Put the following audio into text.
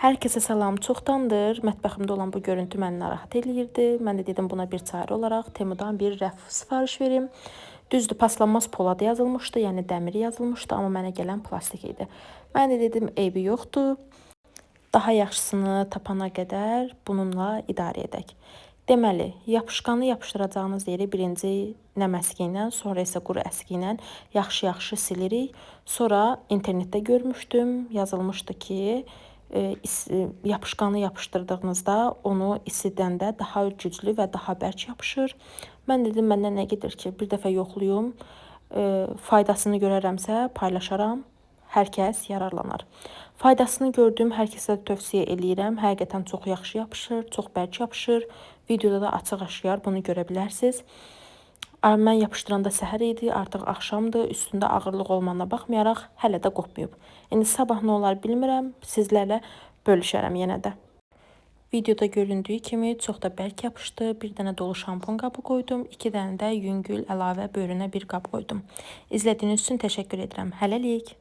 Hər kəsə salam. Çoxdandır mətbəximdə olan bu görüntü məni narahat eləyirdi. Mən də dedim buna bir çarə olaraq Temudan bir rəf sifariş verim. Düzdür, paslanmaz polad yazılmışdı, yəni dəmir yazılmışdı, amma mənə gələn plastik idi. Mən də dedim eybi yoxdur. Daha yaxşısını tapana qədər bununla idarə edək. Deməli, yapışqanı yapışdıracağınız yeri birinci nəm əski ilə, sonra isə quru əski ilə yaxşı-yaxşı silirik. Sonra internetdə görmüşdüm, yazılmışdı ki, yapışqanı yapışdırdığınızda onu isidəndə daha güclü və daha bərk yapışır. Mən dedim, məndən nə gedir ki, bir dəfə yoxluyum, faydasını görərəmsə paylaşaram, hər kəs yararlanar. Faydasını gördüm, hər kəsə tövsiyə eləyirəm. Həqiqətən çox yaxşı yapışır, çox bərk yapışır. Videoda da açıq-aşkar bunu görə bilərsiniz. Mən yapışdıranda səhər idi, artıq axşamdır. Üstündə ağırlıq olmağına baxmayaraq hələ də qopmayıb. İndi sabah nə olar bilmirəm, sizlərlə bölüşərəm yenə də. Videoda göründüyü kimi çox da bərk yapışdı. Bir dənə dolu şampun qabı qoydum. 2 dənə də yüngül əlavə böyrünə bir qab qoydum. İzlədiyiniz üçün təşəkkür edirəm. Hələlik.